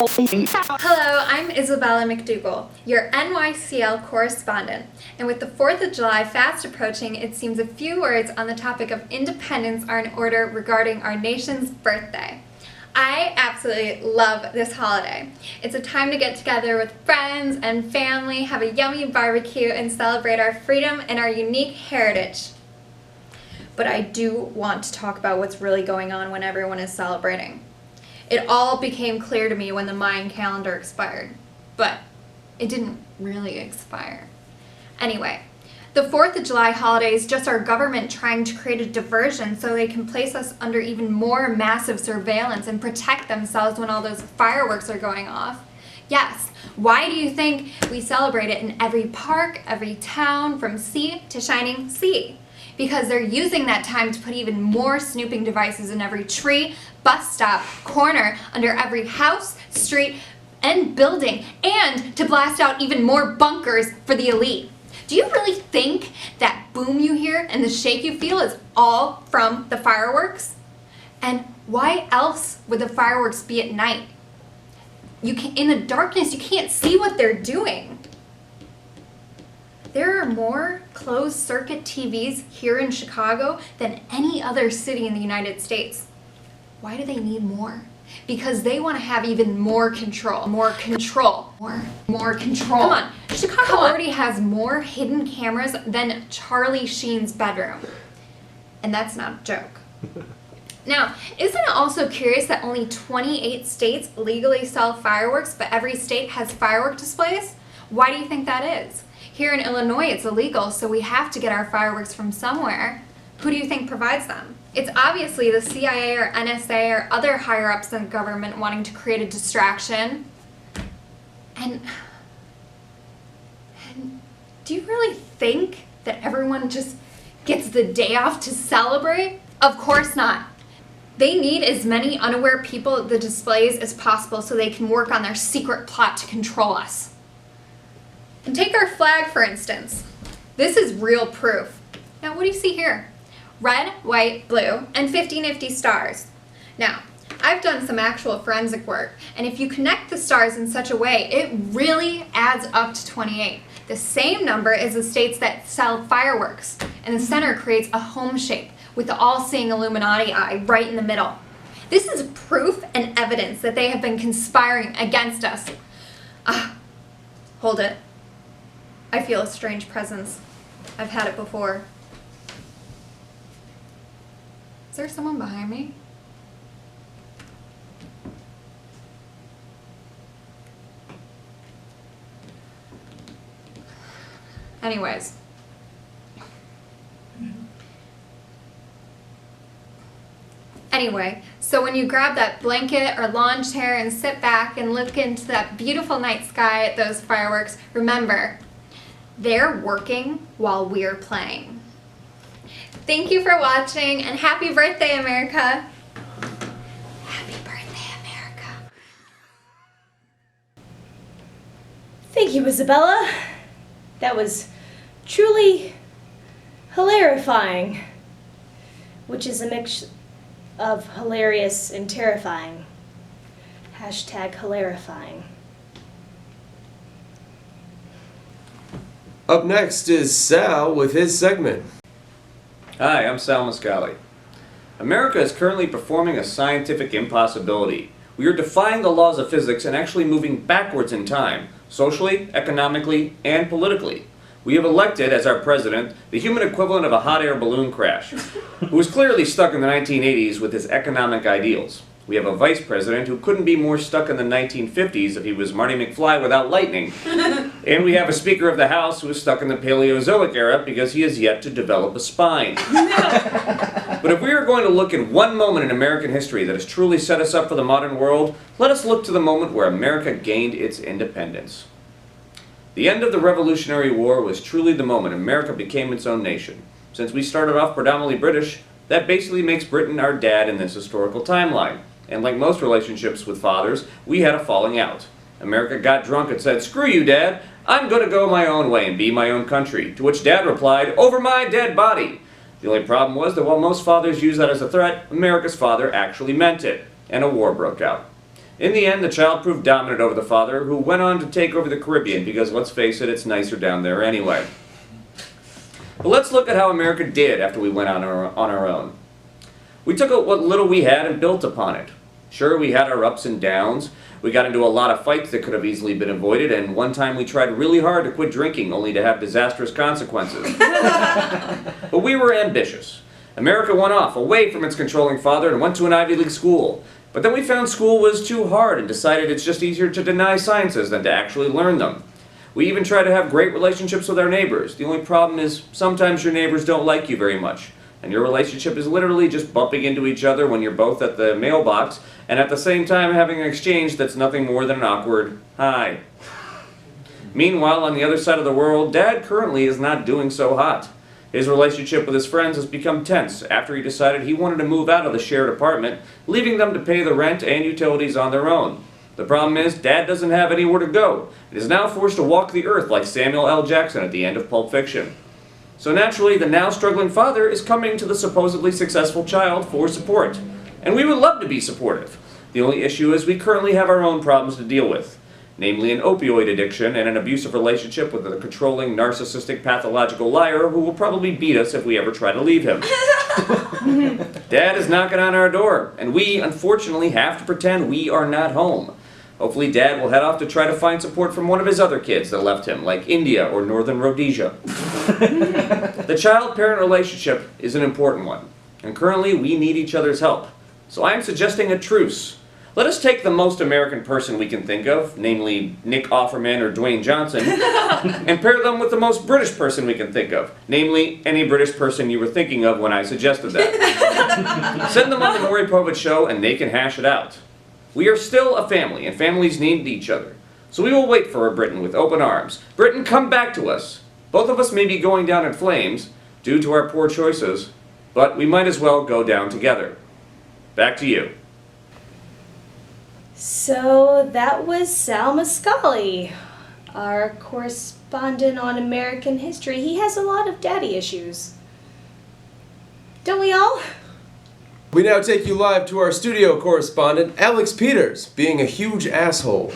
Hello, I'm Isabella McDougall, your NYCL correspondent. And with the 4th of July fast approaching, it seems a few words on the topic of independence are in order regarding our nation's birthday. I absolutely love this holiday. It's a time to get together with friends and family, have a yummy barbecue, and celebrate our freedom and our unique heritage. But I do want to talk about what's really going on when everyone is celebrating. It all became clear to me when the Mayan calendar expired, but it didn't really expire. Anyway, the 4th of July holiday is just our government trying to create a diversion so they can place us under even more massive surveillance and protect themselves when all those fireworks are going off. Yes, why do you think we celebrate it in every park, every town, from sea to shining sea? Because they're using that time to put even more snooping devices in every tree, bus stop, corner, under every house, street, and building, and to blast out even more bunkers for the elite. Do you really think that boom you hear and the shake you feel is all from the fireworks? And why else would the fireworks be at night? In the darkness, you can't see what they're doing. There are more closed-circuit TVs here in Chicago than any other city in the United States. Why do they need more? Because they want to have even more control. More control. More control. Come on. Chicago already has more hidden cameras than Charlie Sheen's bedroom. And that's not a joke. Now, isn't it also curious that only 28 states legally sell fireworks, but every state has firework displays? Why do you think that is? Here in Illinois, it's illegal, so we have to get our fireworks from somewhere. Who do you think provides them? It's obviously the CIA or NSA or other higher-ups in the government wanting to create a distraction. And do you really think that everyone just gets the day off to celebrate? Of course not. They need as many unaware people at the displays as possible so they can work on their secret plot to control us. And take our flag, for instance. This is real proof. Now, what do you see here? Red, white, blue, and 50 nifty stars. Now, I've done some actual forensic work, and if you connect the stars in such a way, it really adds up to 28. The same number as the states that sell fireworks, and the center creates a home shape with the all-seeing Illuminati eye right in the middle. This is proof and evidence that they have been conspiring against us. Hold it. I feel a strange presence. I've had it before. Is there someone behind me? Anyways. Anyway, so when you grab that blanket or lawn chair and sit back and look into that beautiful night sky at those fireworks, remember, they're working while we're playing. Thank you for watching, and happy birthday, America! Happy birthday, America! Thank you, Isabella. That was truly hilarifying, which is a mix of hilarious and terrifying. Hashtag hilarifying. Up next is Sal with his segment. Hi, I'm Sal Mascali. America is currently performing a scientific impossibility. We are defying the laws of physics and actually moving backwards in time, socially, economically, and politically. We have elected as our president the human equivalent of a hot air balloon crash, who was clearly stuck in the 1980s with his economic ideals. We have a vice president who couldn't be more stuck in the 1950s if he was Marty McFly without lightning. And we have a Speaker of the House who is stuck in the Paleozoic era because he has yet to develop a spine. But if we are going to look at one moment in American history that has truly set us up for the modern world, let us look to the moment where America gained its independence. The end of the Revolutionary War was truly the moment America became its own nation. Since we started off predominantly British, that basically makes Britain our dad in this historical timeline. And like most relationships with fathers, we had a falling out. America got drunk and said, "Screw you, Dad, I'm going to go my own way and be my own country." To which Dad replied, "Over my dead body." The only problem was that while most fathers use that as a threat, America's father actually meant it, and a war broke out. In the end, the child proved dominant over the father, who went on to take over the Caribbean because, let's face it, it's nicer down there anyway. But let's look at how America did after we went on our own. We took what little we had and built upon it. Sure, we had our ups and downs. We got into a lot of fights that could have easily been avoided, and one time we tried really hard to quit drinking, only to have disastrous consequences. But we were ambitious. America went off, away from its controlling father, and went to an Ivy League school. But then we found school was too hard and decided it's just easier to deny sciences than to actually learn them. We even try to have great relationships with our neighbors. The only problem is sometimes your neighbors don't like you very much. And your relationship is literally just bumping into each other when you're both at the mailbox and at the same time having an exchange that's nothing more than an awkward hi. Meanwhile, on the other side of the world, Dad currently is not doing so hot. His relationship with his friends has become tense after he decided he wanted to move out of the shared apartment, leaving them to pay the rent and utilities on their own. The problem is, Dad doesn't have anywhere to go and is now forced to walk the earth like Samuel L. Jackson at the end of Pulp Fiction. So naturally, the now struggling father is coming to the supposedly successful child for support. And we would love to be supportive. The only issue is we currently have our own problems to deal with, namely an opioid addiction and an abusive relationship with a controlling, narcissistic, pathological liar who will probably beat us if we ever try to leave him. Dad is knocking on our door, and we, unfortunately, have to pretend we are not home. Hopefully Dad will head off to try to find support from one of his other kids that left him, like India or Northern Rhodesia. The child-parent relationship is an important one, and currently we need each other's help. So I am suggesting a truce. Let us take the most American person we can think of, namely Nick Offerman or Dwayne Johnson, and pair them with the most British person we can think of, namely any British person you were thinking of when I suggested that. Send them on the Maury Povich show and they can hash it out. We are still a family, and families need each other. So we will wait for a Britain with open arms. Britain, come back to us. Both of us may be going down in flames, due to our poor choices, but we might as well go down together. Back to you. So that was Sal Mascali, our correspondent on American history. He has a lot of daddy issues. Don't we all? We now take you live to our studio correspondent, Alex Peters, being a huge asshole.